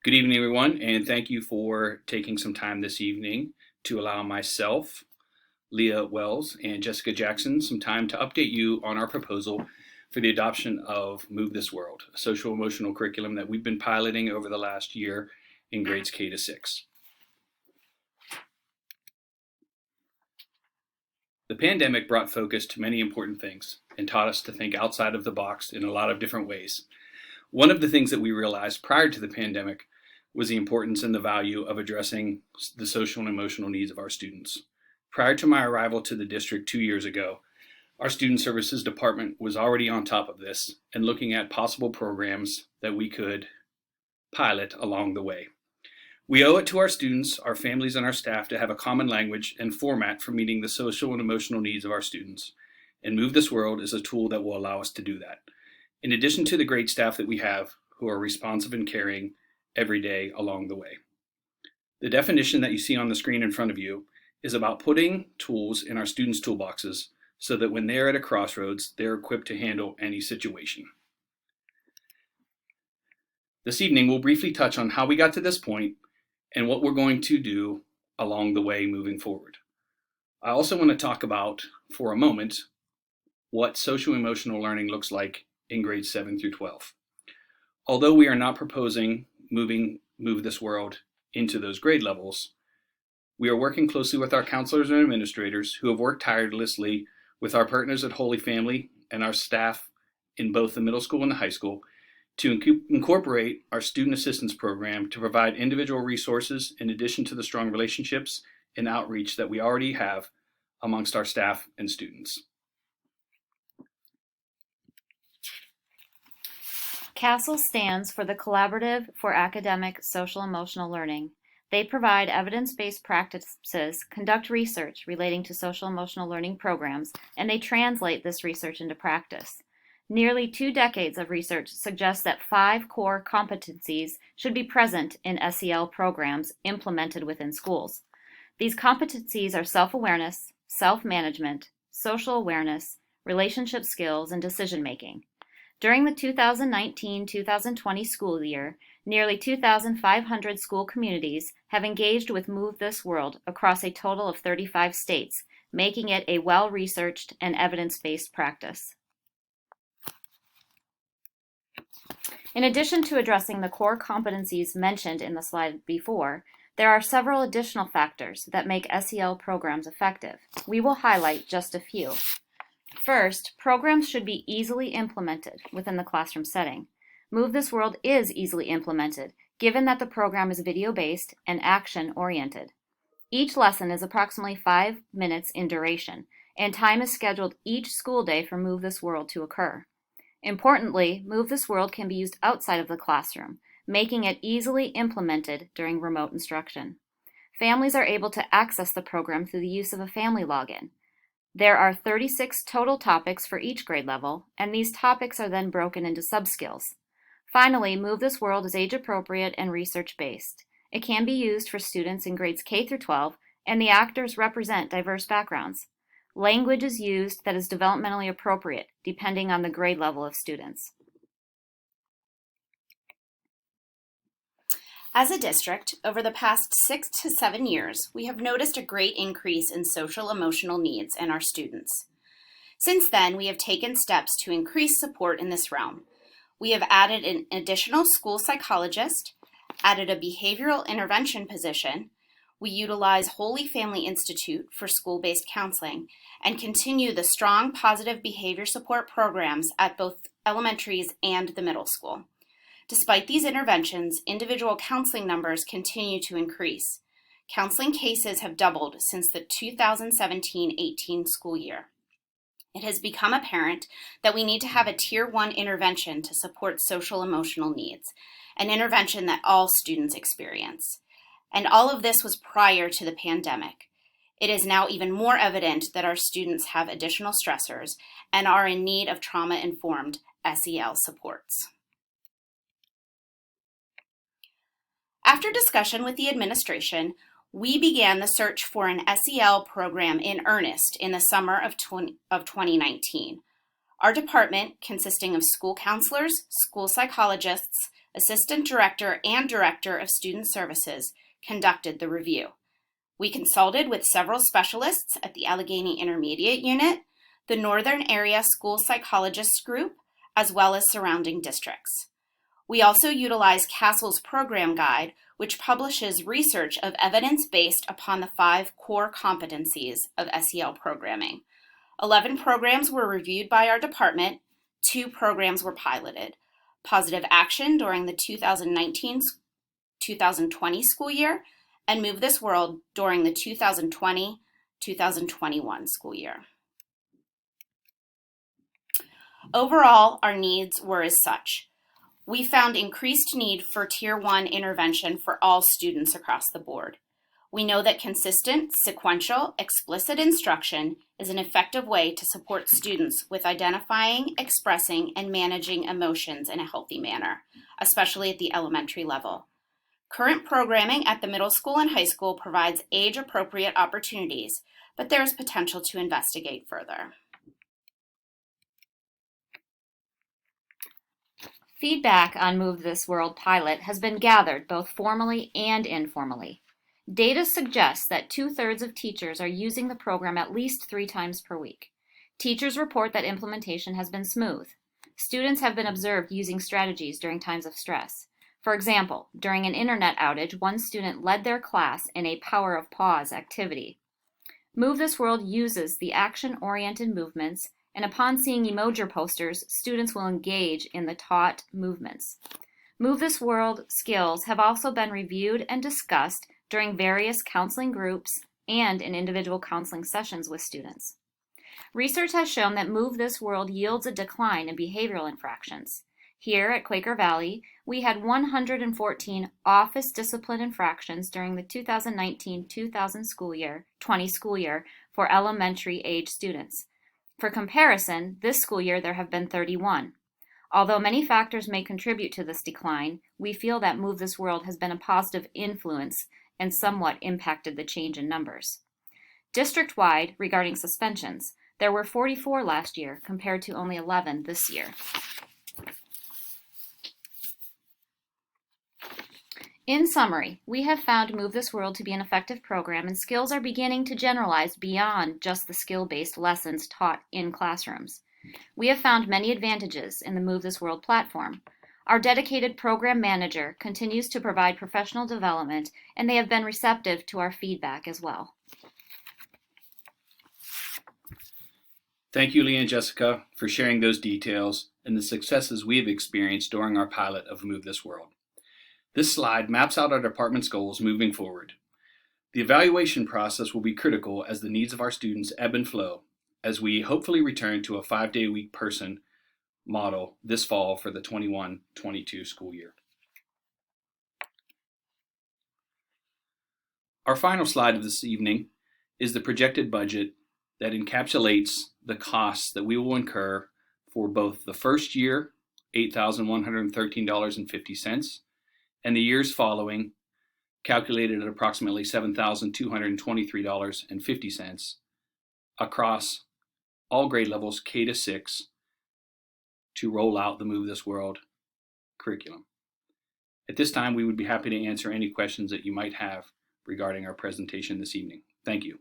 Good evening, everyone, and thank you for taking some time this evening to allow myself, Leah Wells, and Jessica Jackson some time to update you on our proposal for the adoption of Move This World, a social emotional curriculum that we've been piloting over the last year in grades K to 6. The pandemic brought focus to many important things and taught us to think outside of the box in a lot of different ways. One of the things that we realized prior to the pandemic was the importance and the value of addressing the social and emotional needs of our students. Prior to my arrival to the district 2 years ago, our Student Services Department was already on top of this and looking at possible programs that we could pilot along the way. We owe it to our students, our families, and our staff to have a common language and format for meeting the social and emotional needs of our students. And Move This World is a tool that will allow us to do that. In addition to the great staff that we have who are responsive and caring every day along the way. The definition that you see on the screen in front of you is about putting tools in our students' toolboxes so that when they're at a crossroads, they're equipped to handle any situation. This evening, we'll briefly touch on how we got to this point and what we're going to do along the way moving forward. I also want to talk about, for a moment, what social emotional learning looks like in grades 7 through 12. Although we are not proposing Move This World into those grade levels, we are working closely with our counselors and administrators who have worked tirelessly with our partners at Holy Family and our staff in both the middle school and the high school to incorporate our student assistance program to provide individual resources in addition to the strong relationships and outreach that we already have amongst our staff and students. CASEL stands for the Collaborative for Academic Social Emotional Learning. They provide evidence-based practices, conduct research relating to social emotional learning programs, and they translate this research into practice. Nearly 2 decades of research suggests that 5 core competencies should be present in SEL programs implemented within schools. These competencies are self-awareness, self-management, social awareness, relationship skills, and decision-making. During the 2019-2020 school year, nearly 2,500 school communities have engaged with Move This World across a total of 35 states, making it a well-researched and evidence-based practice. In addition to addressing the core competencies mentioned in the slide before, there are several additional factors that make SEL programs effective. We will highlight just a few. First, programs should be easily implemented within the classroom setting. Move This World is easily implemented, given that the program is video-based and action-oriented. Each lesson is approximately 5 minutes in duration, and time is scheduled each school day for Move This World to occur. Importantly, Move This World can be used outside of the classroom, making it easily implemented during remote instruction. Families are able to access the program through the use of a family login. There are 36 total topics for each grade level, and these topics are then broken into subskills. Finally, Move This World is age-appropriate and research-based. It can be used for students in grades K through 12, and the actors represent diverse backgrounds. Language is used that is developmentally appropriate, depending on the grade level of students. As a district, over the past 6 to 7 years, we have noticed a great increase in social emotional needs in our students. Since then, we have taken steps to increase support in this realm. We have added an additional school psychologist, added a behavioral intervention position, we utilize Holy Family Institute for school-based counseling, and continue the strong positive behavior support programs at both elementaries and the middle school. Despite these interventions, individual counseling numbers continue to increase. Counseling cases have doubled since the 2017-18 school year. It has become apparent that we need to have a Tier 1 intervention to support social emotional needs, an intervention that all students experience. And all of this was prior to the pandemic. It is now even more evident that our students have additional stressors and are in need of trauma-informed SEL supports. After discussion with the administration, we began the search for an SEL program in earnest in the summer of 2019. Our department, consisting of school counselors, school psychologists, Assistant Director and Director of Student Services, conducted the review. We consulted with several specialists at the Allegheny Intermediate Unit, the Northern Area School Psychologists Group, as well as surrounding districts. We also utilized CASEL's program guide, which publishes research of evidence based upon the 5 core competencies of SEL programming. 11 programs were reviewed by our department, 2 programs were piloted. Positive Action during the 2019-2020 school year, and Move This World during the 2020-2021 school year. Overall, our needs were as such. We found increased need for Tier 1 intervention for all students across the board. We know that consistent, sequential, explicit instruction is an effective way to support students with identifying, expressing, and managing emotions in a healthy manner, especially at the elementary level. Current programming at the middle school and high school provides age-appropriate opportunities, but there is potential to investigate further. Feedback on Move This World pilot has been gathered both formally and informally. Data suggests that 2/3 of teachers are using the program at least 3 times per week. Teachers report that implementation has been smooth. Students have been observed using strategies during times of stress. For example, during an internet outage, one student led their class in a Power of Pause activity. Move This World uses the action-oriented movements, and upon seeing emoji posters, students will engage in the taught movements. Move This World skills have also been reviewed and discussed during various counseling groups and in individual counseling sessions with students. Research has shown that Move This World yields a decline in behavioral infractions. Here at Quaker Valley, we had 114 office discipline infractions during the 2019-2020 school year for elementary age students. For comparison, this school year there have been 31. Although many factors may contribute to this decline, we feel that Move This World has been a positive influence and somewhat impacted the change in numbers. District-wide, regarding suspensions, there were 44 last year compared to only 11 this year. In summary, we have found Move This World to be an effective program, and skills are beginning to generalize beyond just the skill-based lessons taught in classrooms. We have found many advantages in the Move This World platform. Our dedicated program manager continues to provide professional development, and they have been receptive to our feedback as well. Thank you, Leah and Jessica, for sharing those details and the successes we have experienced during our pilot of Move This World. This slide maps out our department's goals moving forward. The evaluation process will be critical as the needs of our students ebb and flow, as we hopefully return to a 5-day-a-week person model this fall for the 21-22 school year. Our final slide of this evening is the projected budget that encapsulates the costs that we will incur for both the first year, $8,113.50, and the years following, calculated at approximately $7,223.50 across all grade levels K to 6 to roll out the Move This World curriculum. At this time, we would be happy to answer any questions that you might have regarding our presentation this evening. Thank you.